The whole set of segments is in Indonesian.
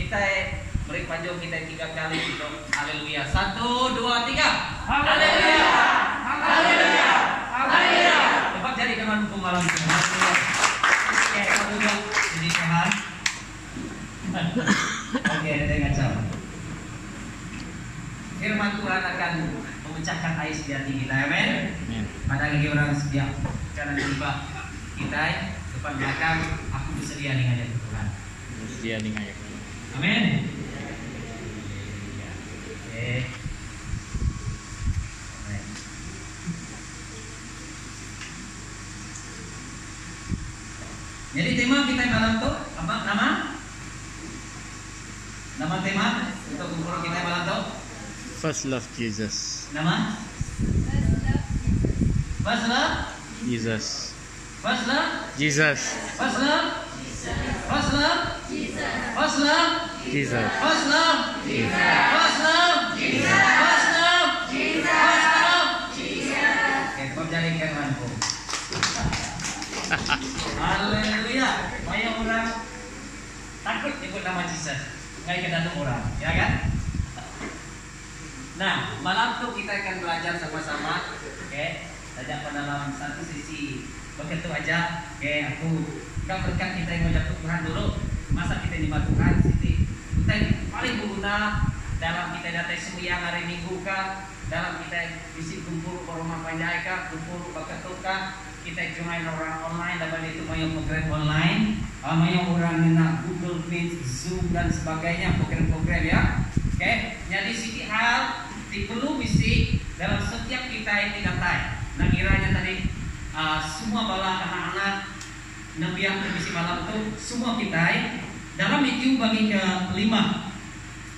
Kita beri panjang kita 3 kali untuk haleluya. 1, 2, 3. Haleluya. Haleluya. Haleluya. Cepat jadi teman hukum malam ini. Oke, kita duduk jadi Tuhan. Oke, dengan cara firman Tuhan akan memecahkan ais di hati kita, amin. Pada lagi orang sedia karena tiba kita depan belakang aku bersedia dengan Tuhan. Bersedia dengan amin. Oke. Jadi tema kita malam itu apa nama? Nama tema untuk kumpulan kita malam itu First Love Jesus. nama? First Love Jesus. First Love Jesus. First Love First Love First Love Jesus. First Love First Love First Love First Love. Oke, kau jadi firmanku. Haleluya. Banyak orang takut nyebut nama Jesus. Nggak kedatang orang, ya kan? Nah, malam tuh kita akan belajar sama-sama. Oke, saja pada dalam satu sisi begitu aja. Oke, aku nggak berkat kita yang ngajak Tuhan dulu. Masa kita di Tuhan, siti kita yang paling berguna dalam kita datang sembahyang hari Minggu kah, dalam kita isi kumpul ke rumah panjai kah, kumpul bakat kah, kita join orang online, dapat itu mau program online, mau orang nak Google Meet, Zoom dan sebagainya, program-program ya. Oke, jadi siti hal perlu misi dalam setiap kita ini datang. Nah kiranya tadi semua bala anak-anak Nabi yang misi malam itu semua kita dalam itu bagi ke-5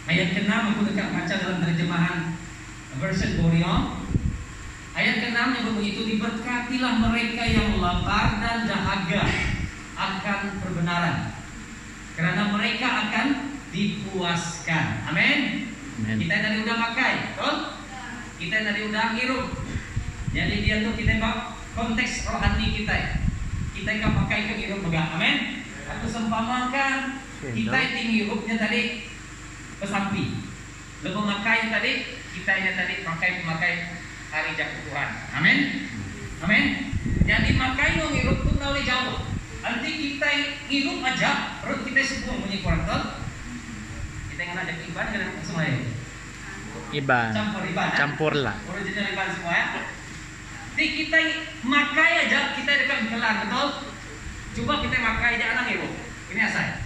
ayat ke-6 aku dekat baca dalam terjemahan version Borio. Ayat ke-6 yang begitu, diberkatilah mereka yang lapar dan dahaga akan perbenaran, karena mereka akan dipuaskan. Amin. Kita tadi udah pakai, betul? Kita tadi udah hirup. Jadi dia tuh kita bawa konteks rohani kita. Kita nggak pakai ke hirup enggak, amin. Aku sempamakan kita hirupnya tadi pesampi. Lebih makai tadi kitanya tadi pakai hari jatuh Tuhan, amin. Amin. Jadi makai yang hirup tuh nolai jauh. Nanti kita hirup aja, perut kita semua bunyi kurang tuh. Kita ngajak Iban dengan semua ya. Iban. Campur Iban. Campur lah. Original Iban semua ya. Jadi kita makai aja, kita dekat kelar, betul? Coba kita makai aja anak ibu. Ini asal.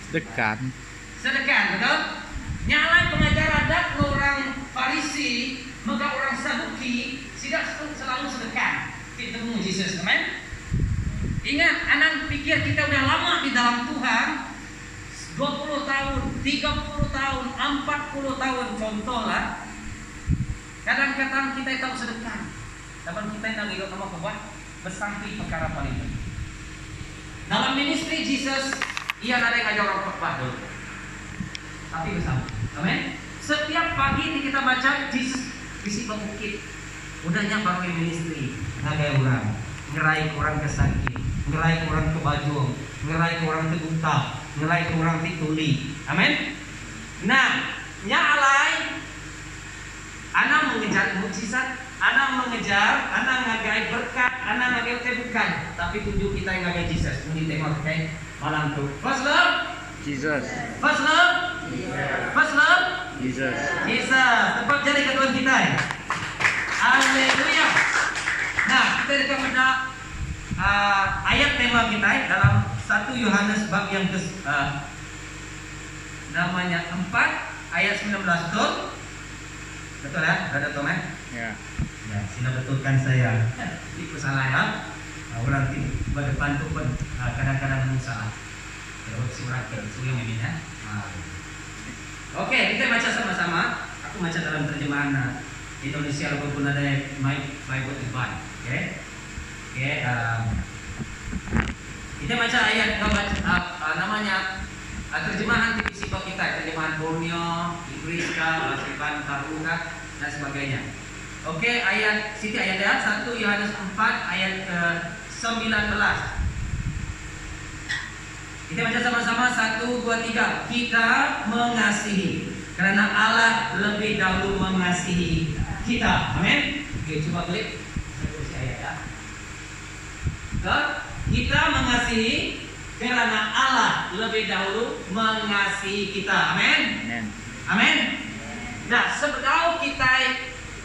Sedekan. Sedekan, betul? Nyalai pengajar adat orang Farisi, maka orang Saduki tidak selalu sedekan. Ketemu Yesus, amin. Ingat, anak pikir kita udah lama di dalam Tuhan. 20 tahun, 30 tahun, 40 tahun contoh lah. Kadang-kadang kita tahu sedekah. Dapat kita yang hidup sama kuat bersampai perkara paling penting. Dalam ministry Jesus, ia ada yang ngajak orang khotbah dulu. Tapi bersama. Amin. Setiap pagi kita baca Jesus isi bukit. Udahnya baru ministry, ngagai orang, ngerai orang kesakit, ngerai orang ke baju, ngerai orang ke buta, ngerai orang tituli. Amin. Nah, nyalai anak mengejar mukjizat, anak mengejar, anak ngagai berkat, anak ngagai bukan, tapi tunjuk kita yang ngagai Jesus. Ini tema kita malam tu. First love Jesus. First love First love Jesus. Jesus. Tepat jadi ketuan kita. Haleluya. Nah, kita dekat pada ayat tema kita dalam 1 Yohanes bab yang namanya 4 ayat 19, betul? Betul ya? Ada Tom Ya. Ya, sila betulkan saya. Itu salah ya. Orang tiba depan tu pun kadang-kadang salah. Terus surat itu yang ini ya. Oke, kita baca sama-sama. Aku baca dalam terjemahan Indonesia ataupun ada My Bible Divine. Oke. Oke, kita baca ayat namanya terjemahan divisi kita, terjemahan Borneo, Inggris, bahasa Iban, Taruka dan sebagainya. Oke, ayat sini ayatnya 1 Yohanes 4 ayat ke-19. Kita baca sama-sama 1, 2, 3. Kita mengasihi karena Allah lebih dahulu mengasihi kita. Amin. Oke, coba klik. Saya tulis ayat ya. Kita mengasihi karena Allah lebih dahulu mengasihi kita. Amin. Amen. Amin. Nah, sebelum kita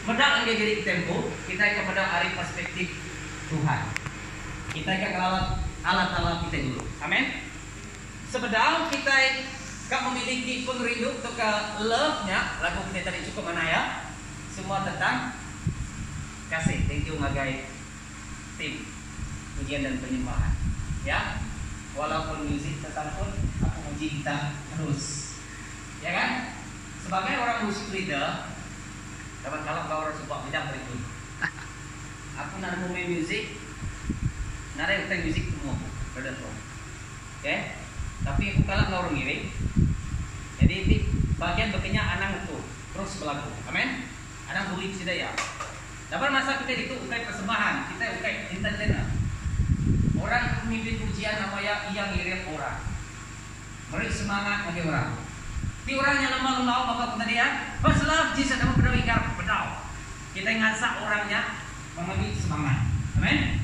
medang jadi tempo, kita akan medang dari perspektif Tuhan. Kita akan Allah Ta'ala kita dulu. Amin. Sebelum kita akan memiliki pengerindu untuk ke love-nya, lagu kita tadi cukup mana ya? Semua tentang kasih. Thank you ngagai tim pujian dan penyembahan. Ya, walaupun musik tetap pun aku muji kita terus. Ya kan? Sebagai orang musik leader, dapat kalau kau orang suka bidang berikut. Aku nak main musik, nara utang musik semua, pada tu. Oke? Tapi aku kalah kau orang ini. Jadi di bagian bekerja anak itu terus berlaku. Amin. Anak boleh sedaya. Dapat masa kita itu ukai persembahan, kita ukai entertainer. Orang pemimpin pujian namanya yang ngirim orang. Beri semangat bagi orang. Di orangnya lemah maka kata dia, first love Jesus nama benar ingkar benar. Kita ngasak orangnya memberi semangat. Amin.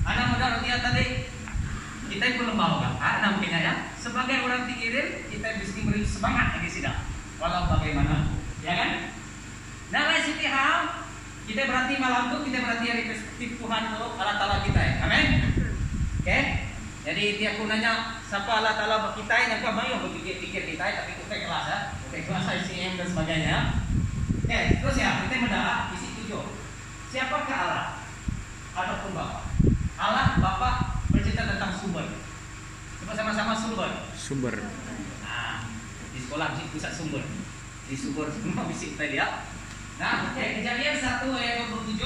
Anak muda dia tadi kita pun lemah kan? Anak mungkin ya. Sebagai orang dikirim kita mesti beri semangat lagi tidak. Walau bagaimana, ya kan? Nah, lain sisi hal kita berarti malam itu kita berarti dari perspektif Tuhan dulu Allah Ta'ala kita ya. Amin. Oke. Jadi dia aku nanya siapa Allah Ta'ala kita yang kau bayar pikir kita tapi kita kelas ya. Kita kelas ICM dan sebagainya. Oke, terus ya kita mendapat isi 7. Siapakah Allah? Ataupun Bapa? Allah Bapa bercerita tentang sumber. Coba sama-sama sumber. Nah, di sekolah mesti pusat sumber. Di sumber semua mesti kita lihat. Nah, oke, Kejadian 1 ayat 27.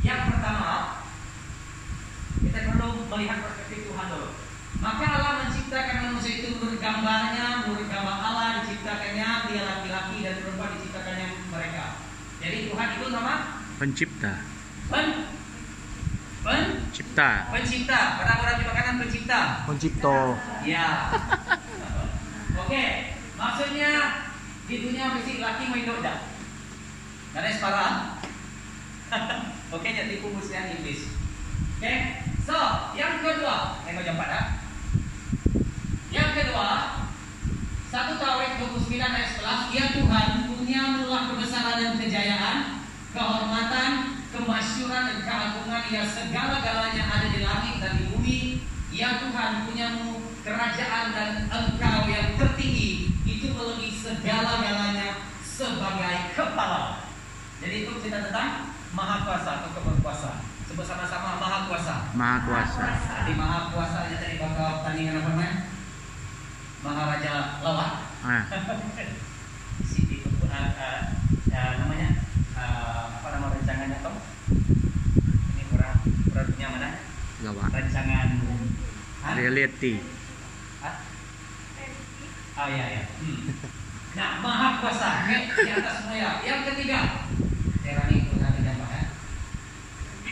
Yang pertama, kita perlu melihat perspektif Tuhan dulu. Maka Allah menciptakan manusia itu menurut gambarnya, menurut gambar Allah diciptakannya, dia laki-laki dan perempuan diciptakannya mereka. Jadi Tuhan itu nama Pencipta. Pencipta. Orang-orang di makanan pencipta. Pencipto. Ya. Oke, maksudnya di dunia mesti laki main doda. Karena separah. Oke, jadi kumusnya Inggris. Oke, so yang kedua, jam 4 Yang kedua, 1 Tawarikh 29 ayat 11, ya Tuhan punya mula kebesaran dan kejayaan, kehormatan, kemasyuran dan keagungan yang segala-galanya ada di langit dan di bumi. Ya Tuhan punyamu kerajaan dan Engkau yang tertinggi itu melebihi segala-galanya sebagai kepala. Jadi itu cerita tentang Maha Kuasa atau keberkuasa. Sebut sama-sama Maha Kuasa. Maha Kuasa. Di Maha Kuasa aja tadi bakal tandingan apa namanya? Maharaja lawan. Si itu pun namanya apa nama rancangannya Tom? Ini orang punya mana? Lawan. Rancangan Reality. Oh iya. Nah, Maha Kuasa di atas semua ya. Yang ketiga, Ibrani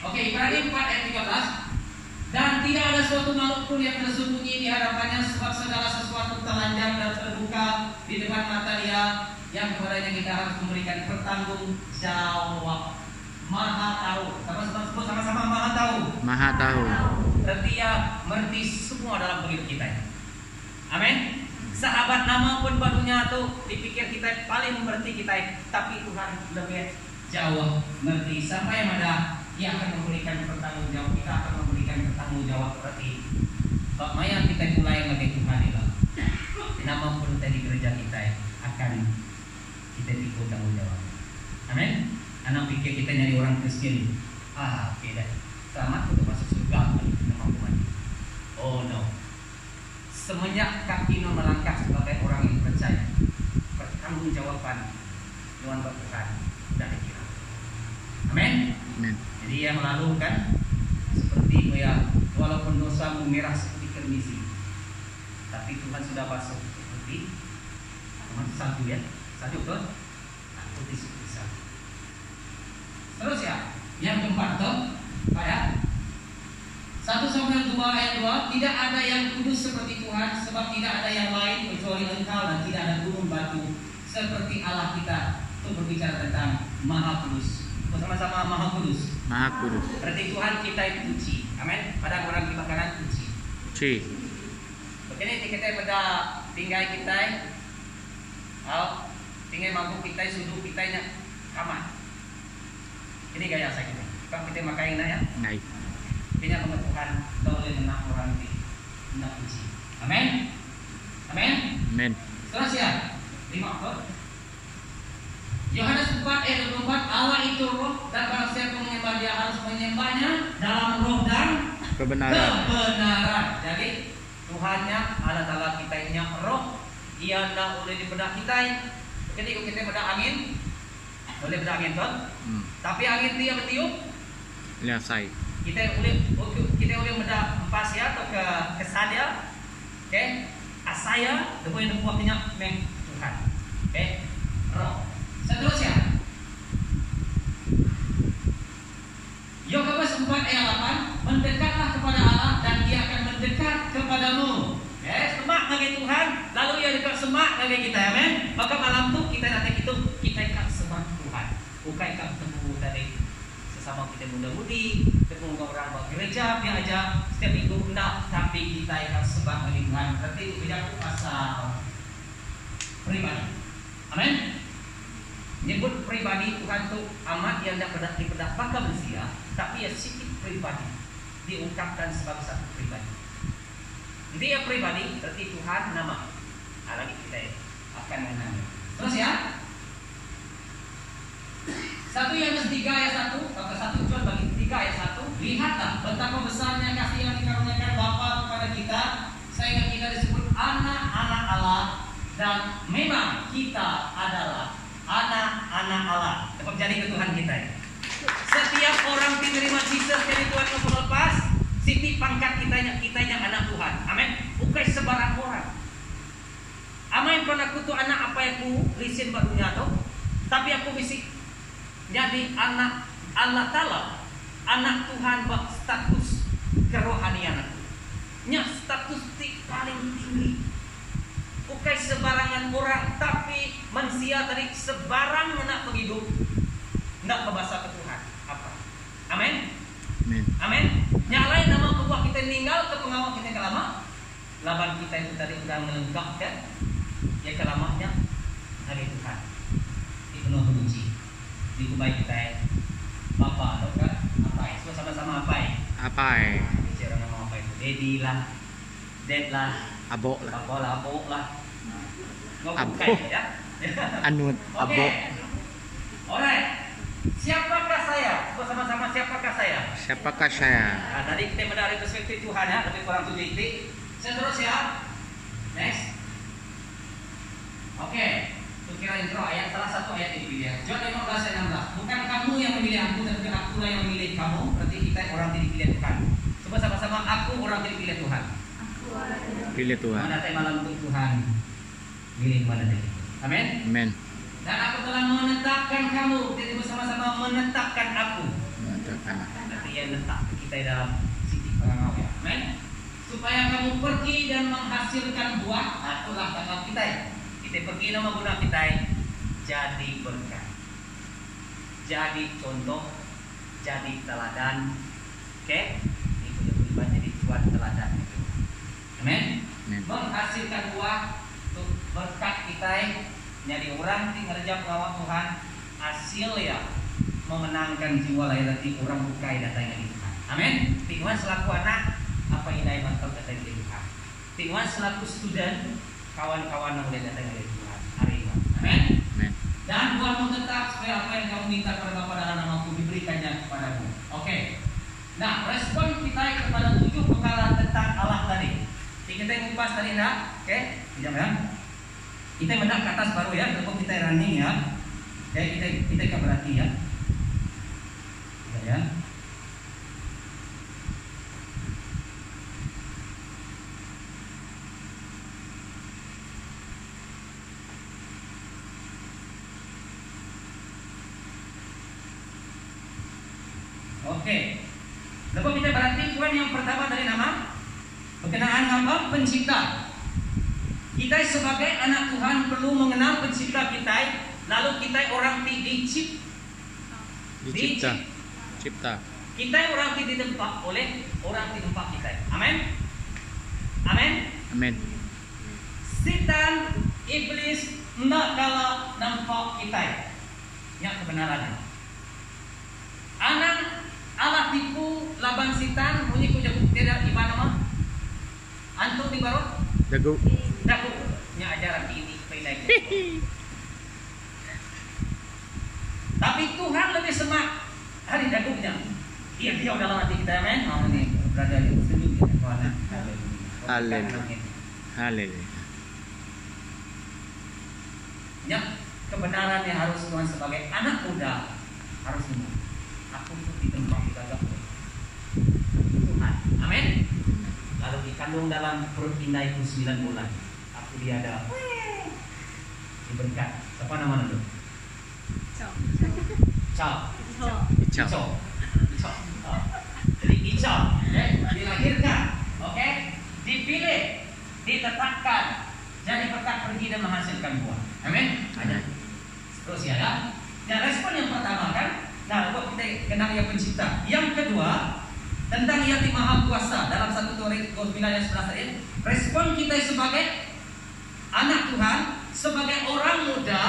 Oke, Ibrani 4 ayat 13. Dan tidak ada suatu makhluk pun yang tersembunyi di hadapannya, sebab segala sesuatu telanjang dan terbuka di depan mata Dia, yang kepadanya kita harus memberikan pertanggung jawab. Maha tahu. Sama-sama Maha tahu. Maha tahu. Berarti Dia mengerti semua dalam kehidupan kita. Amin. Sahabat nama pun barunya tuh dipikir kita paling mengerti kita, tapi Tuhan lebih jauh mengerti. Sampai yang ada Dia akan memberikan pertanggungjawab. Kita akan memberikan pertanggungjawab berarti Pak Maya kita mulai lagi Tuhan itu. Nama pun tadi gereja kita akan kita ikut tanggung jawab. Amin. Anak pikir kita nyari orang Kristen. Oke dah. Selamat untuk masuk surga. Nama Tuhan. Oh no. Semenjak kaki melangkah sebagai orang yang percaya, pertanggungjawaban Tuhan Tuhan sudah dikira. Amin. Amin. Jadi yang lalu kan seperti walaupun dosamu merah seperti kermisi, tapi Tuhan sudah basuh seperti salju ya, salju tuh, putih seperti salju. Terus ya, yang keempat tuh pada 1 Samuel 2 ayat 2, tidak ada yang kudus seperti Tuhan, sebab tidak ada yang lain kecuali Engkau, dan tidak ada gunung batu seperti Allah kita. Itu berbicara tentang Maha Kudus. Bersama-sama Maha Kudus. Maha Kudus. Berarti Tuhan kita itu suci. Amin. Pada orang kita kanan suci. Ci. Begini kita pada tinggal kita, tinggal mampu kita, sudu kita nya kamar. Ini gaya saya kita. Kalau kita makai ya. Ngai. Ini nama Tuhan boleh menang orang di tidak suci. Amin. Amin. Amin. Terus ya. 5 Yohanes 4 ayat 24, Allah itu roh, dan barang siapa menyembah dia harus menyembahnya dalam roh dan kebenaran. Jadi Tuhannya adalah kita nya roh, ia tidak boleh dibedah kita. Jadi kalau kita bedah angin, boleh bedah angin kan? Tapi angin dia bertiup, Liasai. kita boleh bedah empas ya atau ke sadia, oke? Asaya, boleh buatnya meng Tuhan, oke? Roh. Seterusnya, Yakobus 4 ayat 8, mendekatlah kepada Allah dan Dia akan mendekat kepadamu. Semak bagi Tuhan, lalu Ia dekat semak bagi kita, amin. Maka malam tu kita nanti kita akan semak Tuhan. Bukan kita bertemu dari sesama kita muda-mudi, ketemu orang buat gereja, dia aja setiap minggu enggak, tapi kita akan semak bagi Tuhan. Berarti beda pasal pribadi, amin. Nyebut pribadi Tuhan itu amat yang tidak pernah diperdapatkan manusia, tapi ya sikit pribadi diungkapkan sebagai satu pribadi. Dia pribadi berarti Tuhan nama. Lagi kita akan mengenal. Terus ya. 1 Yohanes 3 ayat 1, kata 1 John bagi 3 ayat 1, lihatlah betapa besarnya kasih yang dikaruniakan Bapa kepada kita, sehingga kita disebut anak-anak Allah, dan memang kita adalah anak-anak Allah. Tetap jadi ke Tuhan kita. Setiap orang menerima Jesus jadi Tuhan yang lepas, siti pangkat kitanya anak Tuhan. Amin. Bukan sebarang orang. Amin. Pernah aku tuh anak apa yang ku lisin barunya tuh, tapi aku bisik jadi anak Allah Ta'ala, anak Tuhan bak status kerohanian. Nya status paling tinggi. Bukan sebarangan orang, tapi manusia tadi sebarang nak hidup, nak berbahasa ke Tuhan. Apa? Amin. Amin. Nyalain nama kebuah kita meninggal ke pengawal kita kelama. Laban kita itu tadi sudah melengkapkan. Ya kelamanya hari Tuhan. Itu penuh puji. Dikubai kita Bapak atau kan apa ya? Sama-sama apa ya? Apa ya? Bicara nama apa itu? Dedi lah, Ded lah, Abo lah. Bapak lah, Abo lah. Abo. Ya. Anut. Abo. Alright. Siapakah saya? Bersama-sama siapakah saya? Siapakah saya? Nah, tadi kita menarik perspektif Tuhan ya, lebih kurang 7 titik. Seterus ya. Next. Oke. Itu kira intro ayat salah satu ayat ini dia. John 15 ayat 16. Bukan kamu yang memilih aku, tapi akulah yang memilih kamu. Berarti kita orang dipilih Tuhan. Coba sama-sama, aku orang dipilih Tuhan. Pilih Tuhan. Mana malam untuk Tuhan. Pilih mana tadi. Amin. Amin. Dan aku telah menetapkan kamu. Jadi bersama-sama menetapkan aku. Berarti yang letak kita dalam sisi pengawal. Amin. Supaya kamu pergi dan menghasilkan buah. Itulah tanggal kita. Kita pergi nama guna kita jadi berkat. Jadi contoh. Jadi teladan. Oke. Ini punya pribadi jadi tuan teladan. Amin. Menghasilkan buah untuk berkat kita. Jadi orang di ngerja pengawal Tuhan hasil ya memenangkan jiwa lahir hati orang bukai datangnya di Tuhan. Amin. Tuhan selaku anak apa inai mantap datang di Tuhan. Tuhan selaku student kawan-kawan yang boleh datang di Tuhan hari ini. Amin. Dan buatmu tetap supaya apa yang kamu minta kepada Bapa dalam namaku diberikannya kepadamu. Oke. Nah, respon kita kepada 7 perkara tentang Allah tadi. Kita kupas tadi nak, oke? Tidak ya. Kita mendak ke atas baru ya, kalau kita running ya. Kita berarti ya. Ya. Oke. Lalu kita berarti poin yang pertama berkenaan apa? Pencipta. Kita sebagai anak Tuhan perlu mengenal pencipta kita. Lalu kita orang Cipta. Kita orang ditempa oleh orang di tempat kita. Amin. Amin. Amin. Setan, iblis nak kalah nampak kita. Yang kebenarannya. Anak Allah tipu laban setan bunyi ku jago tidak ibadah mah. Antum di baru? Dagu. Nya ajaran ini pendek. Tapi Tuhan lebih semak hari dagunya. Dia dalam hati kita, amin. Mau ini berada di sejuk ya, kawan. Haleluya. Ya, kebenaran yang harus Tuhan sebagai anak muda harus semua. Aku tuh di tempat ibadah Tuhan, amin. Lalu dikandung dalam perut indah itu 9 bulan. Aku diada diberkat. Siapa nama itu? Icau. Jadi Icau, dilahirkan, oke, dipilih, ditetapkan, jadi berkat pergi dan menghasilkan buah. Amin. Ada. Terus ya kan? Nah, respon yang pertama kan, nah buat kita kenal yang pencipta. Yang kedua tentang yang Maha Kuasa dalam 1 Korintus 9 ayat 11 tadi. Respon kita sebagai anak Tuhan, sebagai orang muda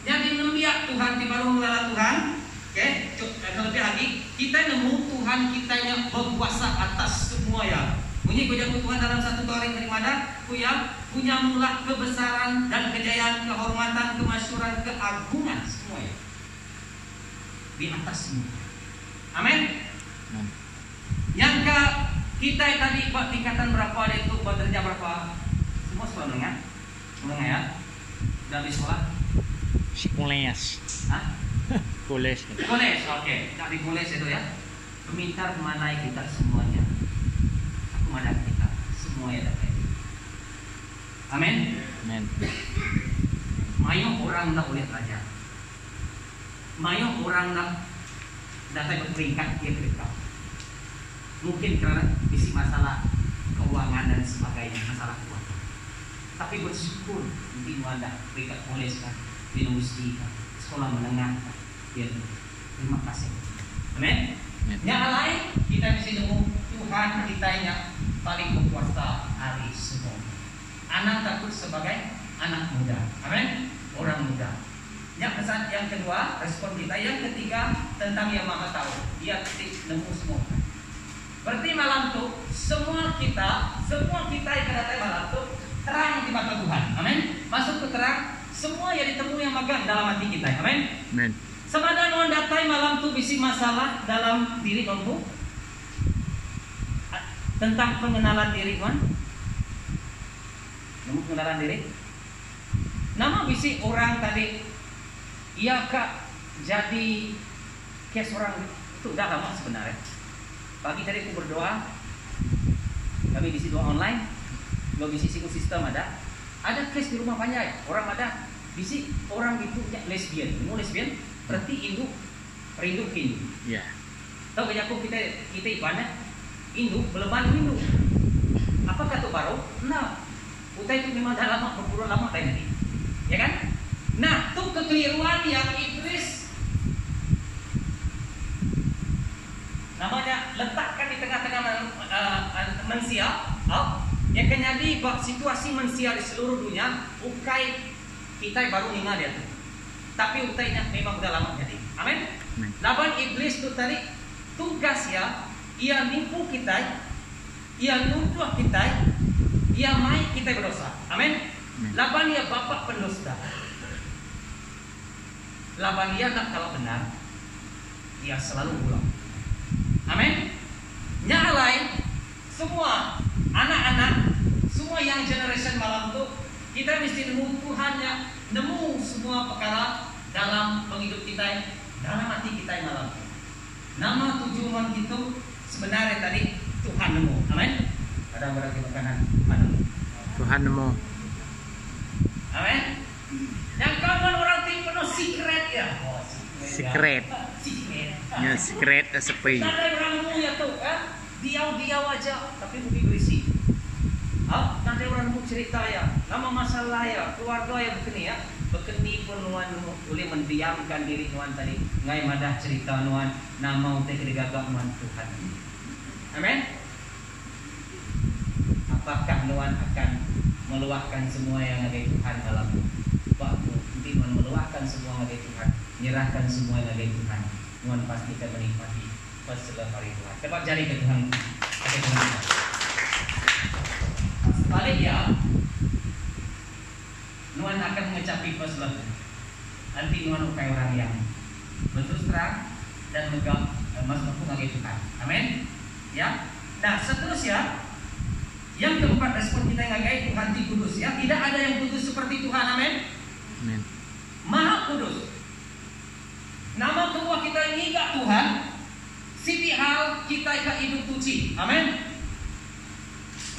yang dinembiak Tuhan, baru mengenal Tuhan. Oke, terlebih lagi kita nemu Tuhan kita yang berkuasa atas semua ya. Bunyi kujaku Tuhan dalam 1 Korintus dari mana? Punya mula kebesaran dan kejayaan, kehormatan, kemasyhuran, keagungan semua ya. Di atas semua. Amin. Yang kita tadi buat tingkatan berapa ada itu buat derajat berapa? Semua sekolah menengah? Menengah ya? Sudah habis sekolah? Kules. Hah? Kules. Kules, oke. Di kules itu ya. Pemintar memanai kita semuanya. Aku mana kita semuanya dapat. Amin. Amin. Mayo orang nak boleh belajar. Mayo orang nak datang berperingkat dia berdekat. Mungkin karena isi masalah keuangan dan sebagainya, masalah keuangan. Tapi bersyukur di mana peringkat kules kan, di universiti kan, sekolah menengah kan. Ya, terima kasih. Amin. Yang lain kita bisa nemu Tuhan kita yang paling berkuasa hari semua. Anak takut sebagai anak muda. Amin. Orang muda. Yang kedua respon kita. Yang ketiga tentang yang Maha Tahu. Dia nemu semua. Berarti malam tu semua kita yang datang malam tu terang di mata Tuhan. Amin. Masuk ke terang. Semua yang ditemui yang magang dalam hati kita. Amin. Amin. Semadang orang datang malam tu bisi masalah dalam diri kamu tentang pengenalan diri kan? Kamu pengenalan diri? Nama bisi orang tadi, ia kak jadi kes orang itu udah lama sebenarnya. Pagi tadi aku berdoa, kami di doa online, lo bisi sistem ada kes di rumah banyak, orang ada bisi orang itu lesbian, mau lesbian? Berarti induk rindu. Ya. Tahu banyak kita ibadah induk beleban induk. Apa kata baru? Nah, utai itu memang dah lama berburu lama tadi. Ya kan? Nah, itu kekeliruan yang iblis namanya letakkan di tengah-tengah manusia. Yang kenyadi bak situasi manusia di seluruh dunia, ukai kita baru ingat dia tu. Tapi utainya memang sudah lama jadi. Amin. Laban iblis itu tadi tugas ya, ia nipu kita, ia nuduh kita, ia mai kita berdosa. Amin. Laban ia bapak pendusta. Laban ia nak kalau benar, ia selalu ulang. Amin. Yang lain semua anak-anak, semua yang generation malam itu kita mesti nemu Tuhannya, nemu semua perkara dalam penghidup kita, dalam hati kita malam. Nama tujuan kita sebenarnya tadi Tuhan nemu. Amin. Ada berarti makanan Tuhan nemu. Amin. Yang kawan orang tim penuh secret ya. Secret. Ya secret sepi. Ada orang nemu ya tuh, diau aja, tapi bukti berisi. nanti orang mau cerita ya, nama masalah ya, keluarga ya begini ya. Bekeni pun nuan boleh mendiamkan diri nuan tadi. Ngai madah cerita nuan nama utek digagak nuan Tuhan. Amin. Apakah nuan akan meluahkan semua yang ada Tuhan dalam waktu? Nanti nuan meluahkan semua yang ada Tuhan, menyerahkan semua yang ada Tuhan. Nuan pasti akan menikmati peselah hari Tuhan. Cepat jari ke Tuhan. Balik ya, nuan akan mengecapi peselah. Nanti nuan ukai orang yang berterus terang dan megah masuk ke Tuhan. Amin. Ya. Nah, seterusnya yang keempat, respon kita yang ngagai Tuhan di kudus ya. Tidak ada yang kudus seperti Tuhan. Amin. Amin. Maha kudus. Nama kedua kita ini gak Tuhan. Siti hal kita ikat hidup suci. Amin.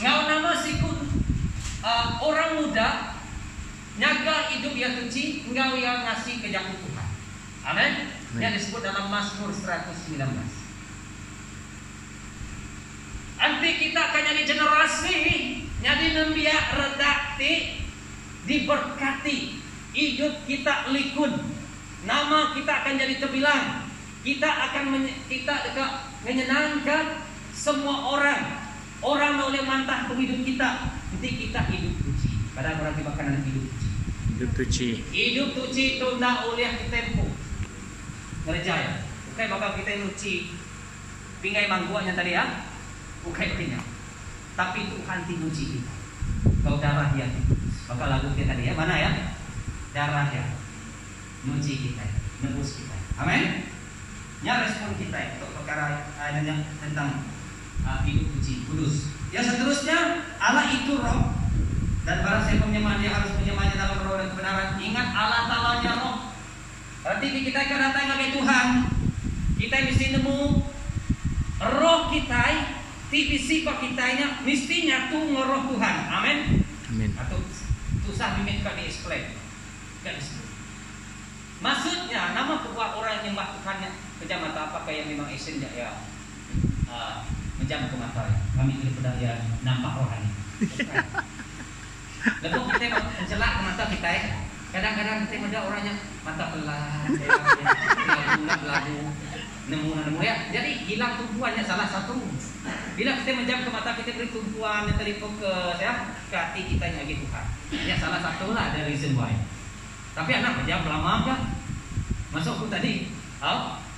Ngau nama sikut orang muda nyaga hidup yang suci, engkau yang ngasih kejaku Tuhan. Amin. Yang disebut dalam Mazmur 119. Nanti kita akan jadi generasi jadi nembiak redakti diberkati, hidup kita likun, nama kita akan jadi terbilang, kita akan menyenangkan semua orang oleh mantah hidup kita. Nanti kita hidup suci. Padahal orang dibakar hidup suci. Hidup suci. Hidup suci itu ndak oleh tempo. Ngerjaya. Bukan bakal kita suci. Pinggai mangguanya tadi ya. Bukan kenyang. Tapi Tuhan diuji kita. Kau darah dia. Maka lagu kita tadi ya. Mana ya? Darah ya. Nuji kita. Nebus kita. Amin. Ya, respon kita untuk perkara tentang hidup suci, kudus. Yang seterusnya, Allah itu roh. Dan barang siapa menyembahnya harus menyembahnya dalam roh dan kebenaran. Ingat Allah Ta'ala-nya roh. Berarti kita akan datang kepada Tuhan. Kita mesti nemu roh kita, TVC pak kitanya mestinya tuh ngeroh Tuhan. Amin. Amin. Atau susah diminta di explain. Kan disebut. Maksudnya nama kedua orang yang nyembah Tuhannya kejam mata apakah yang memang esennya ya menjam ke mata ya. Kami tidak ya nampak rohani. Lalu kita mencelak ke mata kita ya. Kadang-kadang kita melihat orangnya mata pelan, lagu nemu ya. Jadi hilang tumpuannya salah satu. Bila kita menjam ke mata kita beri tumpuan yang tadi fokus ya ke hati kita yang lagi Tuhan. Ya salah satu lah dari reason why. Tapi anak menjam lama kan. Masuk tadi.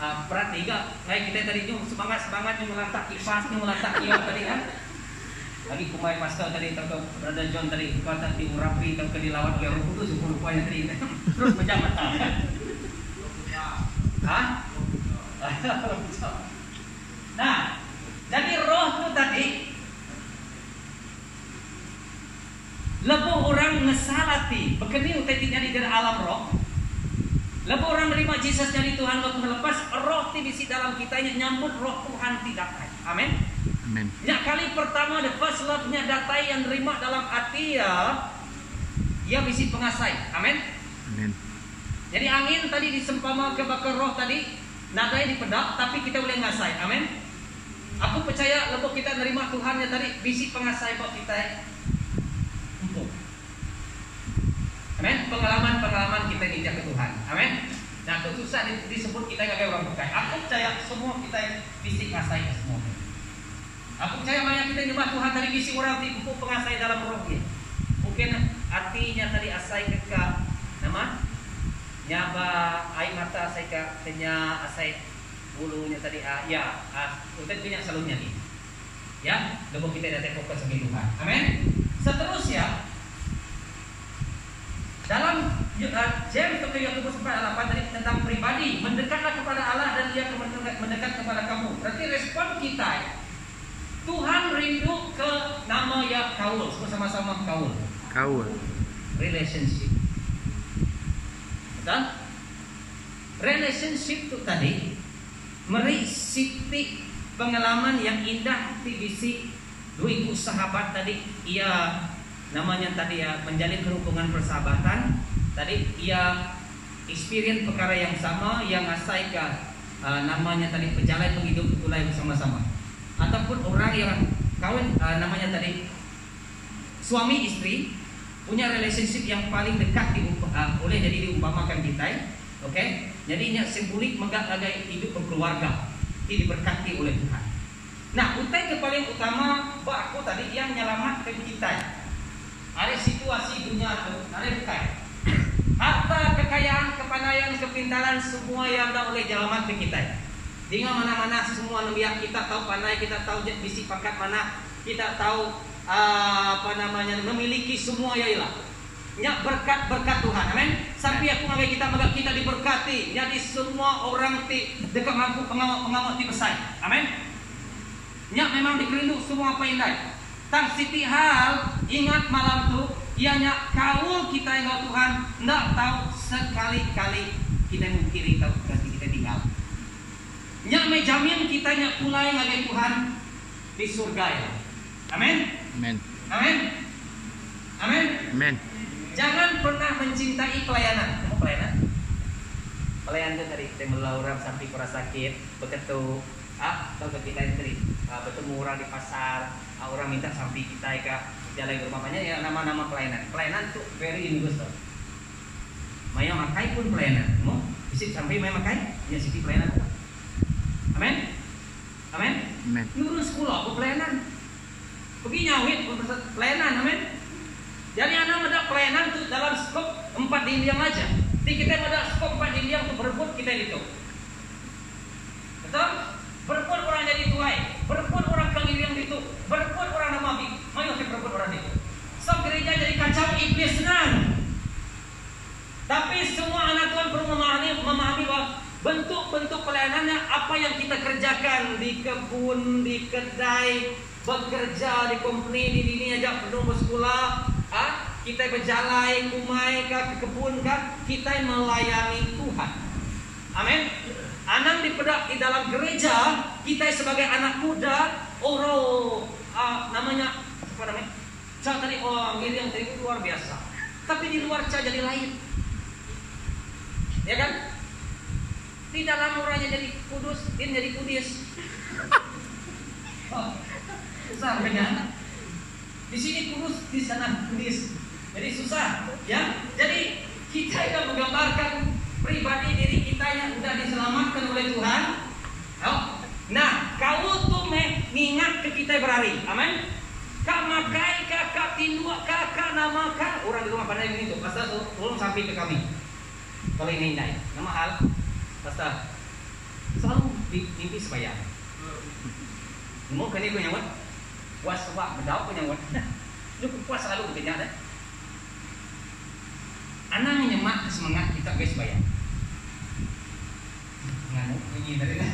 Perhati gak? Kayak kita tadi semangat melantak kipas, melantak kios tadi kan. Lagi kumai pastor tadi atau Brother John tadi kata diurapi atau dilawat oleh Roh Kudus rupanya tadi terus menjabat tangan. Nah, jadi roh itu tadi lebih orang ngesalati, bekeni utetiknya di alam roh. Lebih orang menerima Yesus dari Tuhan waktu melepas roh di dalam kita nyambut roh Tuhan tidak. Amin. Amin. Ya kali pertama the first love-nya datai yang nerima dalam hati ya bisi pengasai. Amin. Amin. Jadi angin tadi disempama ke bakar roh tadi nadai dipedak tapi kita boleh ngasai. Amin. Aku percaya lebih kita nerima Tuhannya tadi bisi pengasai buat kita untuk. Amin. Pengalaman kita injak ke Tuhan. Amin. Nah, itu susah disebut kita kayak orang bukan. Aku percaya semua kita bisi ngasai semua. Aku percaya banyak kita nyembah Tuhan tadi bisi orang diempuk pengasai dalam rohnya. Mungkin artinya tadi asai keka nama nyaba air mata asai ke tenya asai bulunya tadi untuk punya selalunya nih. Ya, lebih kita datang fokus sama Tuhan. Amin. Seterusnya dalam James atau Yakobus 4:8 tadi tentang pribadi, mendekatlah kepada Allah dan Ia mendekat kepada kamu. Berarti respon kita Tuhan rindu ke nama ya kaul, sama-sama kaul. Kaul. Relationship. Betul? Relationship itu tadi merisiti pengalaman yang indah TBC dua ibu sahabat tadi ia namanya tadi ya menjalin hubungan persahabatan tadi ia experience perkara yang sama yang asai ke namanya tadi pejalan penghidup mulai bersama-sama ataupun orang yang kawin namanya tadi suami istri punya relationship yang paling dekat oleh jadi diumpamakan kita. Oke, jadinya simbolik menggagai hidup berkeluarga, diberkati oleh Tuhan. Nah, utai ke paling utama aku tadi yang nyelamatkan kita. Ada situasi dunia itu, ada bukan. Harta, kekayaan, kepandaian, kepintaran semua yang ada oleh nyelamatkan kita. Dengan mana-mana semua yang kita tahu pandai, kita tahu bisi pangkat mana, kita tahu memiliki semua yailah. Nya berkat Tuhan, amin. Sampai aku ngagai kita diberkati. Jadi semua orang dekat mampu pengawal ti besar, amin. Nya memang dikerindu semua apa indah. Tang siti hal ingat malam tu, ianya kaul kita yang Tuhan ndak tahu sekali-kali kita mungkiri tahu berarti kita tinggal. Nya menjamin kita nya mulai ngagai Tuhan di surga ya. Amin. Amin. Amin. Amin. Amin. Jangan pernah mencintai pelayanan. Kamu pelayanan? Pelayanan itu tadi kita melauram sampai kurang sakit, begitu kalau kita itu bertemu orang di pasar, orang minta sampai kita ke jalan ke rumahnya ya nama-nama pelayanan. Pelayanan itu very universal. Maya makai pun pelayanan. Mau isi sampai maya makai, ya sisi pelayanan. Amin. Amin. Amin. Ngurus sekolah aku pelayanan. Pergi nyawit pelayanan, amin. Jadi anak ada pelayanan itu dalam skop 4 diliang aja. Jadi kita ada skop 4 diliang untuk berebut kita itu. Betul? Berebut orang jadi tuai, berebut orang keliling itu, berebut orang namabi. Mayo kita berebut orang itu. So gereja jadi kacau, iblis senang. Tapi semua anak Tuhan perlu memahami bahwa bentuk-bentuk pelayanannya apa yang kita kerjakan di kebun, di kedai, bekerja di company, di sini aja penuh bersekolah, kita berjalan, kumai ke kebun kan, kita melayani Tuhan. Amin. Anak dipedak di dalam gereja, kita sebagai anak muda, namanya apa namanya? Cak tadi yang tadi luar biasa. Tapi di luar cak jadi lain. Ya kan? Di dalam orangnya jadi kudus, dia jadi kudis. Susah benar. Di sini kudus, di sana kudis. Jadi susah, ya. Jadi kita yang menggambarkan pribadi diri kita yang sudah diselamatkan oleh Tuhan. Nah, kau tuh mengingat ke kita berari, amin. Kak makai, kakak tindua, kakak nama kak. Orang di rumah pandai ini tuh, pasal tolong sampai ke kami. Kalau ini indai, nama hal, pasal selalu mimpi supaya. Mau kini kau nyawat, puas sebab berdau kau nyawat. Lu puas selalu bekerja deh. Anak menyemak semangat kita guys bayar. Ngamuk bunyi tadi kan?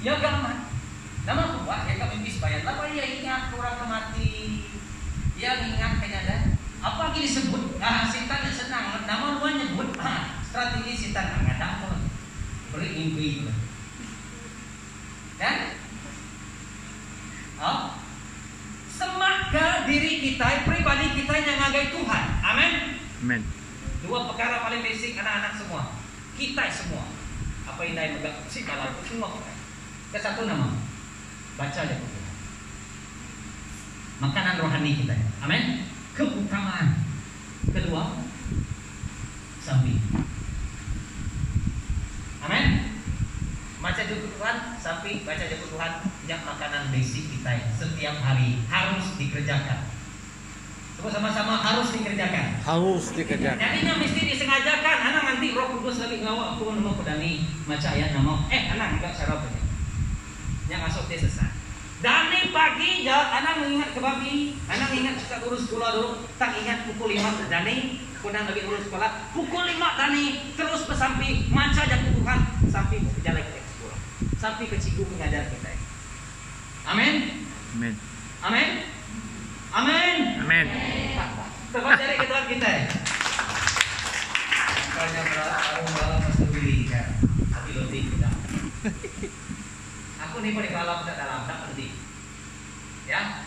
Ya gaman. Nama kuat ya kami bis bayar. Apa dia ingat orang mati? Dia ingat kenyada. Apa lagi disebut? Setan senang. Nama luar nyebut. Strategi setan nggak ada. Beri mimpi itu. Kan? Semak ke diri kita, pribadi kita yang ngagai Tuhan. Amin. Amin. Dua perkara paling basic anak-anak semua. Kita semua. Apa yang dah megak si kalau semua kita. Kesatu nama. Baca aja Tuhan. Makanan rohani kita. Amin. Keutamaan. Kedua, sambil. Amin. Baca Tuhan, sampai baca Tuhan, yang makanan basic kita setiap hari harus dikerjakan. Sama-sama harus dikerjakan. Harus dikerjakan. Jadinya mesti disengajakan. Anak nanti Roh Kudus lagi ngawak aku nama pedani maca ayat nama. Anak enggak cara punya. Yang masuk dia sesat. Dani pagi ya, anak mengingat ke babi. Anak ingat suka urus sekolah dulu. Tak ingat pukul 5 Dani. Kudang lagi urus sekolah. Pukul 5 Dani terus pesampi maca jatuh Tuhan sampai berjalan ke sekolah. Sampai ke cikgu mengajar kita. Amin. Amin. Amin. Amin. Amin. Tepat dari ketuaan kita. Banyak orang masuk diri kan. Tapi lebih kita. Aku nih pada dalam tak penting. Ya.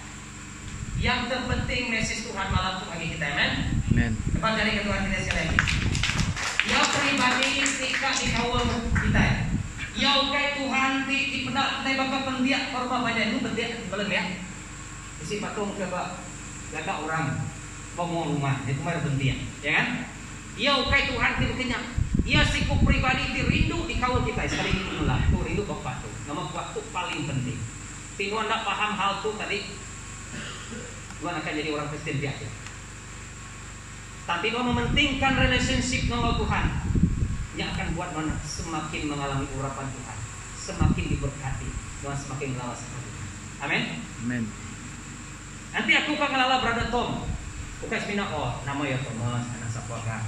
Yang terpenting message Tuhan malam itu bagi kita, amin. Amin. Tepat dari ketuaan kita sekali lagi. Ya pribadi ketika dikawal kita. Ya oke Tuhan di penak kita bakal pendiak korban banyak itu pendiak belum ya. Isi patung ke Pak Kata orang bangun rumah, itu mah penting, ya kan? Ia ukai Tuhan ti kenyang. Ia siku pribadi ti rindu di kawal kita sekali itulah. Tu rindu Bapak tu. Nama waktu paling penting. Tinuan tak paham hal tu tadi, Tuhan akan jadi orang Kristen biasa. Tapi Tuhan mementingkan relationship dengan Tuhan yang akan buat Tuhan semakin mengalami urapan Tuhan, semakin diberkati, Tuhan semakin melawat Tuhan. Amin. Amin. Nanti aku akan ngelala Brother Tom. Bukan semina nama ya Thomas, anak Sapuaka.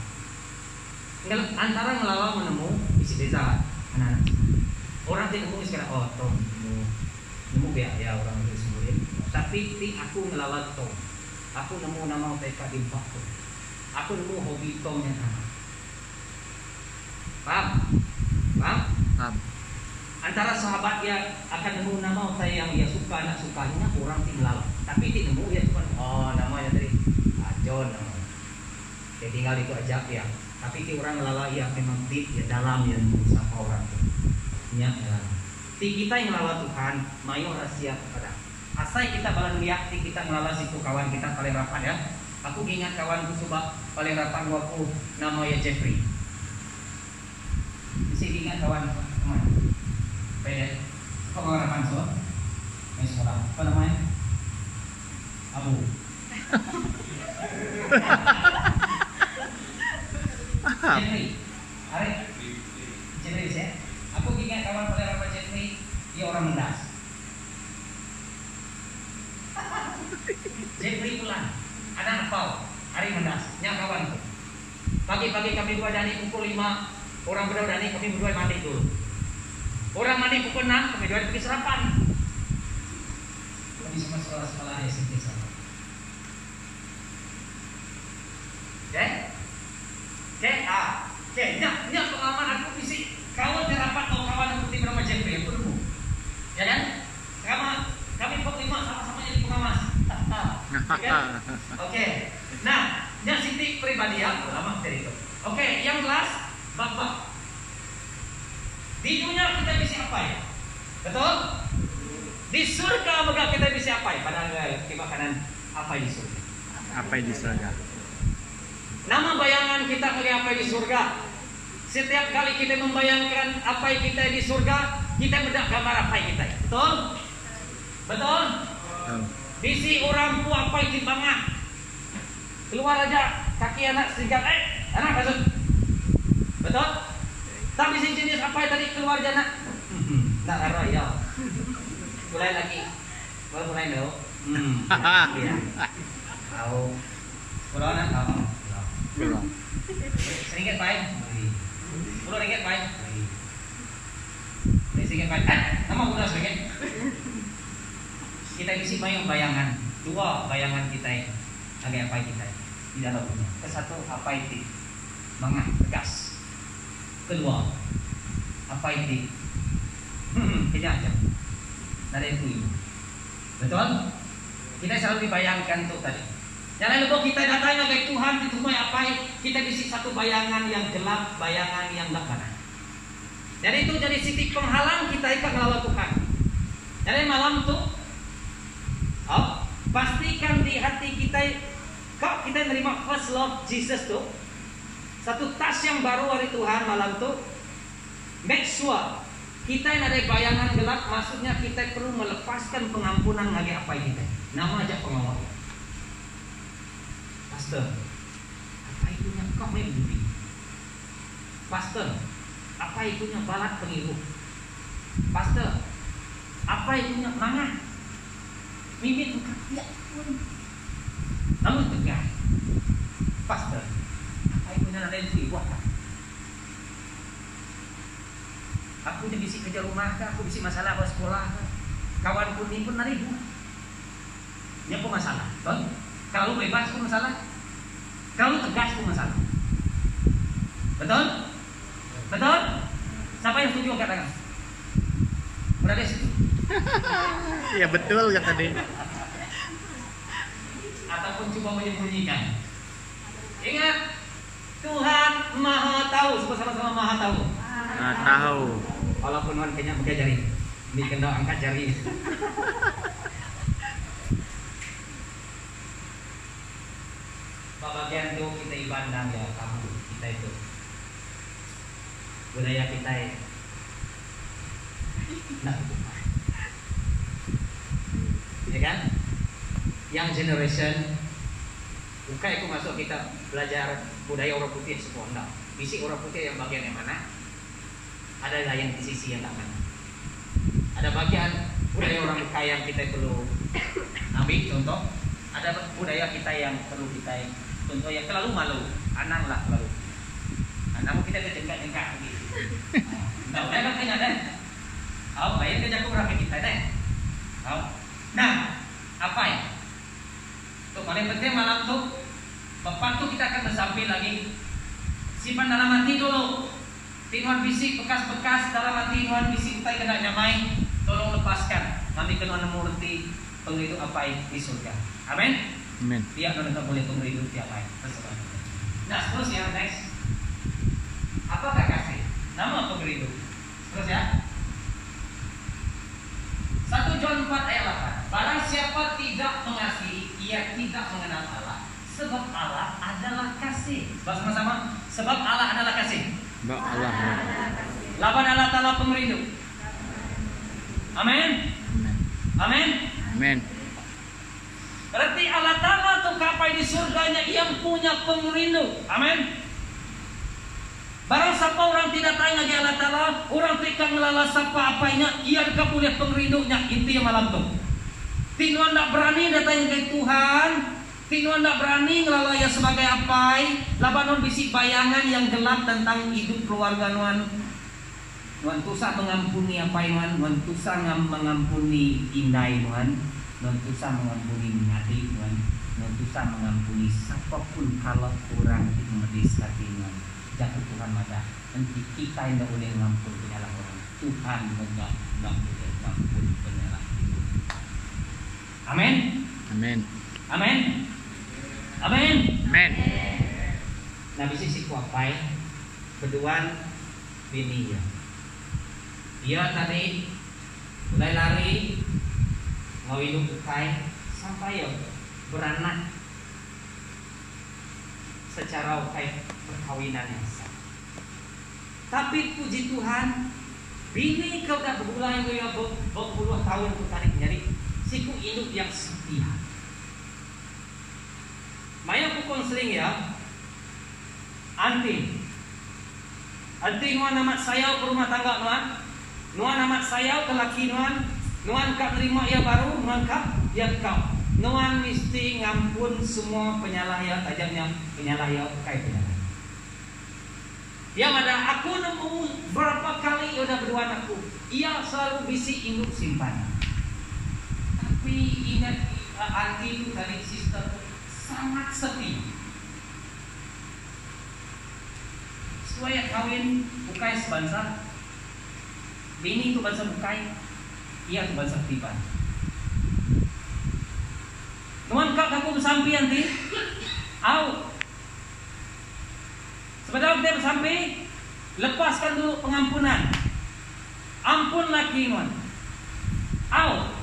Antara ngelala menemu isi desa anak. Orang tidak nemu sekarang Tom nemu ya orang itu semua. Tapi aku ngelala Tom. Aku nemu nama TK di Batu. Aku nemu hobi Tom yang sama. Paham? Paham. Antara sahabat yang akan nemu nama saya yang ia suka, anak sukanya orang tidak ngelala. Tapi tidak nemu ya cuma namanya tadi John namanya. Dia tinggal itu aja ya. Tapi ti orang ngelala ya memang di ya dalam yang sapa orang tu. Nya ya. Ti kita yang ngelala Tuhan, mayo rahasia kepada. Asai kita balan lihat ti kita ngelala situ kawan kita paling rapat ya. Aku ingat kawanku coba paling rapat waktu namanya Jeffrey. Mesti ingat kawan teman. Pede. Kau harapan so? Main sekolah. Apa namanya? Abu. Jeffrey, Arif, Jeffrey ya. Aku ingat kawan pada apa Jeffrey, dia orang mendas. Jeffrey pulang, ada apa? Arif mendas, nya kawan. Pagi-pagi kami berdua dani pukul 5, orang berdua dani kami berdua mandi dulu. Orang mandi pukul 6, kami berdua pergi sarapan. Kami semua sekolah-sekolah SMP sama. Nya pengalaman aku misi kawan terapat atau kawan aku di berapa Jeffrey perlu, ya kan? Kami pokok 5 sama-sama jadi pengawas. Oke. Nah, yang Siti pribadi ya, lama dari itu. Oke, yang jelas Bapak. Di dunia kita bisa apa ya? Betul? Di surga maka kita bisa apa ya? Padahal kita kanan apa di surga? Apa di surga? Nama bayangan kita melihat apa di surga. Setiap kali kita membayangkan apa yang kita di surga, kita mendak gambar apa yang kita. Betul? Betul? Bisi orang tua apa yang di bangah. Keluar aja kaki anak singkat, anak masuk. Betul? Tapi si jenis apa yang tadi keluar aja nak? Nak arah ya. Mulai lagi. Mulai dulu. Iya. Tahu. Kalau nak tahu. Sedikit baik. 10 ringgit baik. Ini sedikit baik. Nama udah sedikit. Kita isi banyak bayangan. 2 bayangan kita ini. Agak apa kita di dalamnya. Kesatu apa itu? Mangah tegas. Kedua apa itu? Kejam aja. Dari itu. Betul? Kita selalu dibayangkan tuh tadi. Jangan lupa kita datangnya ke Tuhan itu apa kita isi satu bayangan yang gelap, bayangan yang tak benar. Jadi itu jadi titik penghalang kita ikut melawan Tuhan. Jadi malam itu, pastikan di hati kita, kalau kita menerima first love Jesus tuh, satu tas yang baru dari Tuhan malam itu, make sure kita yang ada bayangan gelap, maksudnya kita perlu melepaskan pengampunan lagi apa kita. Nama aja pengawal. Pastor, apa itunya kau mimpi? Pastor, apa itunya balat pengiru? Pastor, apa itunya mangah? Mimpi bukan ya pun. Lalu tegas. Pastor, apa itunya ada yang buat? Aku udah bisi kerja rumah, aku bisi masalah ke sekolah. Kawanku ini pun nari buat. Ini apa masalah? Betul? Kalau bebas pun masalah. Kalau tegas pun masalah. Betul? Betul? Siapa yang setuju angkat tangan? Berada di situ. Ya betul kata tadi. Ataupun coba menyembunyikan. Ingat, Tuhan Maha Tahu. Sama-sama Maha Tahu. Nah, tahu. Walaupun Tuhan kayaknya pakai jari. Ini kena angkat jari. bagian itu kita ibandang ya kamu kita itu budaya kita ya. Nah, ya kan? Yang generation bukan itu masuk kita belajar budaya orang putih semua enggak. Bisi orang putih yang bagian yang mana? Ada yang di sisi yang tak mana? Ada bagian budaya orang kaya yang kita perlu ambil contoh. Ada budaya kita yang perlu kita contoh yang terlalu malu, anang lah terlalu. Namun kita kejengkat-jengkat begitu. Nah, udah kan kayaknya deh. Oh, bayar kerja aku berapa kita deh. Oh. Nah, apa ya? Tuh paling penting malam tuh, Bapak tuh kita akan bersampai lagi. Simpan dalam hati dulu. Tinuan bisik bekas-bekas dalam hati tinuan bisik kita kena nyamai. Tolong lepaskan. Nanti kena nemu reti penghidup apa di surga. Amin. Amin. Dia tidak boleh penghidup tiap hari. Nah, seterusnya next. Apakah kasih? Nama penghidup. Terus ya. 1 John 4 ayat 8. Barang siapa tidak mengasihi, ia tidak mengenal Allah. Sebab Allah adalah kasih. Bahas sama-sama. Sebab Allah adalah kasih. Sebab Allah. Laban Allah Ta'ala penghidup. Amin. Amin. Amin. Berarti Allah Ta'ala itu kapai di surganya yang punya pengrindu. Amin. Barang siapa orang tidak tanya lagi Allah Ta'ala, orang tidak ngelala siapa apanya, ia dekat oleh pengrindunya. Inti malam itu. Tinuan tak berani datang ke Tuhan, tinuan tak berani ngelala ya sebagai apa, labanon bisik bayangan yang gelap tentang hidup keluarga nuan. Nuan tusah mengampuni apa nuan tusah mengampuni indai nuan tusah mengampuni nyadi nuan tusah mengampuni siapapun kalau orang itu medis hati nuan. Jatuh Tuhan maka nanti kita yang tidak boleh mengampun penyalah orang. Tuhan tidak boleh mengampun penyalah itu. Amin. Amin. Amin. Amin. Amin. Nah bisa si kuapai keduaan bini ya. Dia tadi mulai lari ngawin ukai sampai ya beranak secara ukai perkawinan yang sah. Tapi puji Tuhan, bini kau dah berulang ya berpuluh tahun tu tarik nyari siku induk yang setia. Maya aku konseling ya, anti nuan nama saya ke rumah tangga nuan nama saya ke laki nuan kak terima ya baru nuan kak ya kau. Nuan mesti ngampun semua penyalah ya tajamnya penyalah ya kayak penyalah. Yang ada aku nemu berapa kali udah berdua aku. Ia selalu bisi induk simpan. Tapi ingat anti itu dari sister sangat sepi. Supaya kawin bukai sebangsa. Bini itu bangsa bukai, ia itu bangsa ketiban. Nuan kak kaku bersampi nanti, au. Sebenarnya kita bersampi, lepaskan dulu pengampunan. Ampun lagi nuan, au.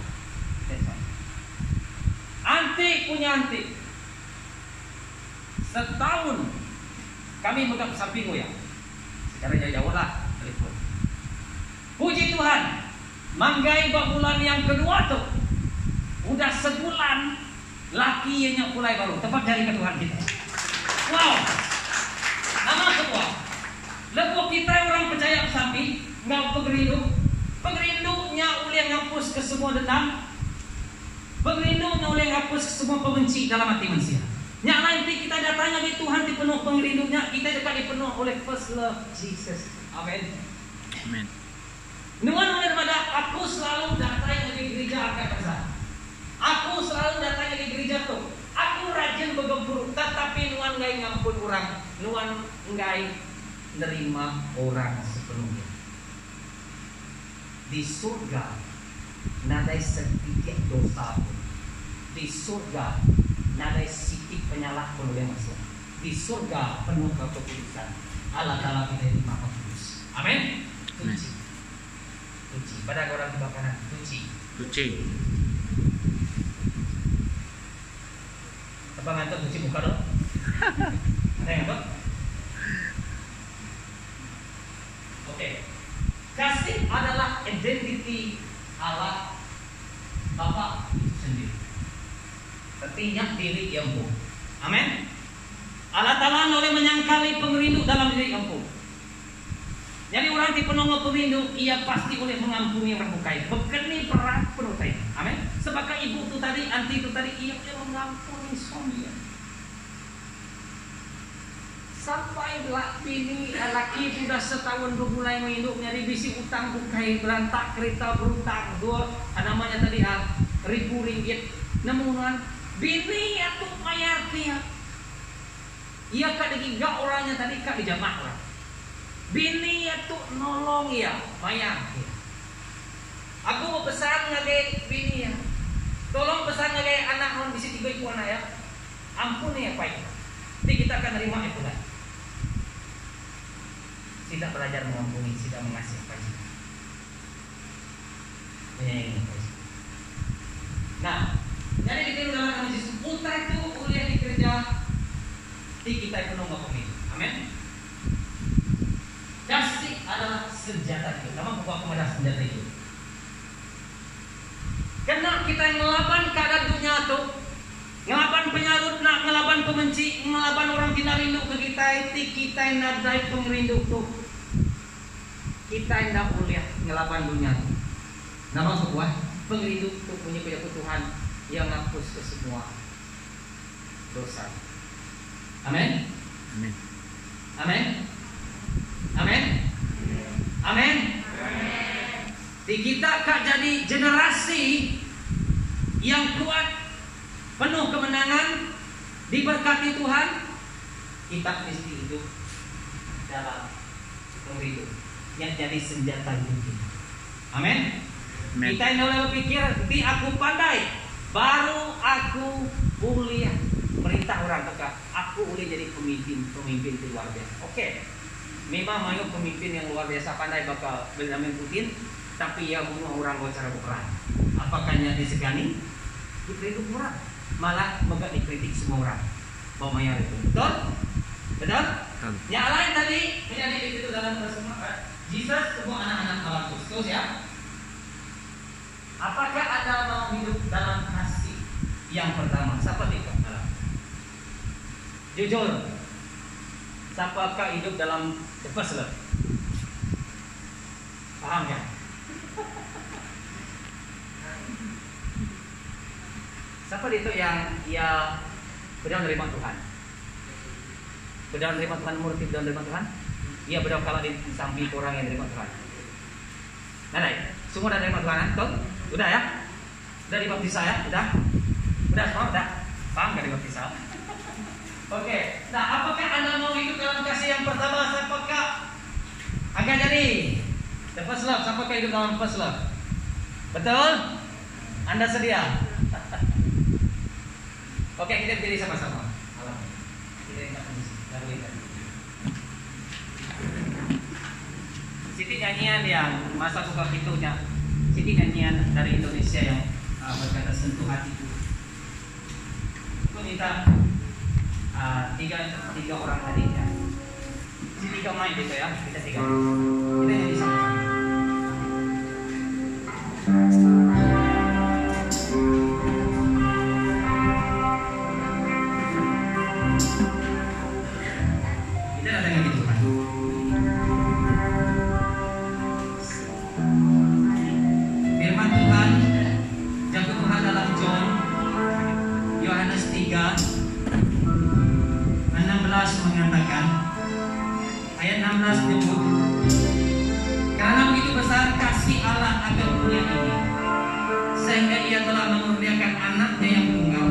Anti punya anti. Setahun kami buka bersampi ya. Secara jauh lah telepon. Puji Tuhan, manggai bulan yang kedua tuh, udah sebulan. Laki yang mulai baru tepat dari ketuhan kita. Wow. Nama semua. Lepas kita orang percaya bersampi, nggak pengerindunya oleh ngapus ke semua dendam, pengerindunya oleh ngapus ke semua pembenci dalam hati manusia. Yang nanti kita datangnya di Tuhan dipenuh pengerindunya, kita dekat dipenuh oleh first love Jesus. Amin. Amin. Nuan daripada aku selalu datang di gereja agak besar. Aku selalu datang di gereja tuh. Aku rajin bergempur, tetapi nuan nggak ngampun orang, nuan nggak nerima orang sepenuhnya. Di surga, nadai sedikit dosa pun. Di surga, nadai sedikit penyalah pun boleh masuk. Di surga penuh kekudusan. Allah Taala kita di Maha Kudus. Amin. Tuci. Pada orang di kanan, tuci. Apa ngantuk cuci muka dong? Ada yang tahu? Oke. Kasih adalah identiti Allah Bapa itu sendiri. Setiap diri empu. Amin. Allah Ta'ala oleh menyangkali pengerindu dalam diri empu. Jadi orang di penongol perindu, ia pasti oleh mengampuni orang bukai. Bekeni perak penutai. Amin. Sebab ibu itu tadi, anti itu tadi, ia mengampuni suami. Sampai bini laki sudah setahun mulai menginduknya di bisi utang bukai berantak kereta berutang namanya tadi RM1.000. Namun bini itu bayar dia. Ia kak digiga orangnya tadi kak dijamak lah. Bini itu nolong ya, bayar dia. Aku mau pesan ngage bini ya. Tolong pesan ngage anak non bisi 3 itu anak ya. Ampun ya Pak. Nanti kita akan terima itu lah. Tidak belajar mengampuni, tidak mengasihi pajak. Nah, jadi ditiru dalam nama Yesus. Unta itu uliah dikerja di kita penuh ngapain? Amin. Kasih adalah senjata itu. Nama buku aku adalah senjata itu. Karena kita yang melawan keadaan dunia itu, ngelaban penyarut, nak ngelaban pembenci, ngelaban orang tidak rindu ke kita, kita yang nadai pengerindu tuh. Kita yang tidak mulia ngelaban dunia tuh. Nama sebuah pengerindu tuh punya Tuhan yang menghapus ke semua dosa. Amin. Amin. Amin. Amin. Amin. Di kita kak jadi generasi yang kuat, penuh kemenangan, diberkati Tuhan. Kita mesti hidup dalam penghidup yang jadi senjata hidup kita. Amin. Kita yang boleh berpikir, di aku pandai, baru aku mulia. Perintah orang dekat, aku boleh jadi pemimpin luar biasa. Oke, memang mayu pemimpin yang luar biasa pandai bakal Benjamin Putin, tapi ia bunuh orang secara berperang. Apakahnya disegani? Dikritik orang, malah megak dikritik semua orang. Bawa mayar itu, betul? Betul? Yang lain tadi menjadi itu dalam semua. Jesus semua anak-anak Allah Kristus ya. Apakah Anda mau hidup dalam kasih yang pertama? Seperti itu. Jujur, siapakah hidup dalam the first love? Paham kan? Siapa itu yang ia benar menerima Tuhan? Benar menerima Tuhan, murid benar menerima Tuhan? Ia benar kalah di samping orang yang menerima Tuhan. Nah, semua sudah menerima Tuhan, betul? Udah ya? Udah dibaptis ya? Udah? Udah semua? Udah? Paham kan dibaptis? Oke, nah apakah Anda mau hidup dalam kasih yang pertama? Siapakah akan jadi the first love? Siapakah hidup dalam first love? Betul? Anda sedia? Oke, kita pilih sama-sama. Kita ingat musik. Siti nyanyian yang masa buka pintunya. Siti nyanyian dari Indonesia yang berkata sentuh hatiku. Aku minta tiga orang tadi ya. Si tiga main gitu ya, kita tiga. Kita nyanyi sama-sama. Kita datang gitu kan. Firman Tuhan, jaga Tuhan dalam John Yohanes 3 16 mengatakan, ayat 16 menyebut, karena begitu besar kasih Allah akan dunia ini, sehingga ia telah memurniakan anaknya yang tunggal,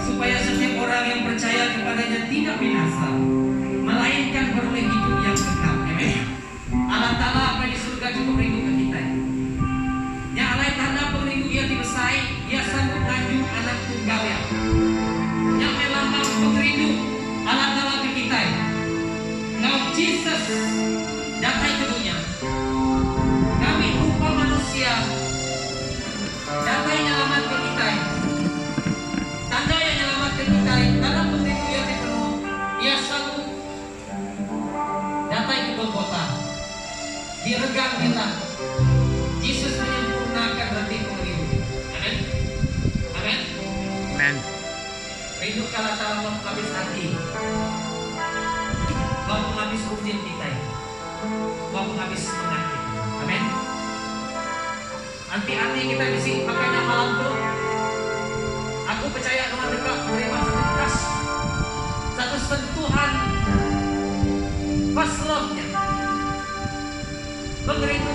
supaya setiap orang yang percaya kepadanya tidak binasa, melainkan beroleh hidup yang kekal. Amin. Allah Ta'ala apa di surga cukup rindu ke kita. Yang Allah tanda perindu ia dibesai, ia sanggup lanjut anak tunggal ya. Yang melambang perindu Allah Ta'ala ke kita. Now Jesus datang ke dunia. Kami rupa manusia. Datang nyelamat ke kita. Tanda yang nyelamat ke kita. Dalam perindu yang penuh diregang kita. Yesus menyempurnakan hati pengerindu. Amin. Amin. Amen. Rindu kala tahu mau habis hati. Mau habis rutin kita. Mau habis semangat kita. Amin. Anti-anti kita bisi, makanya malam itu aku percaya dengan dekat menerima satu satu sentuhan first love-nya. Mengerindu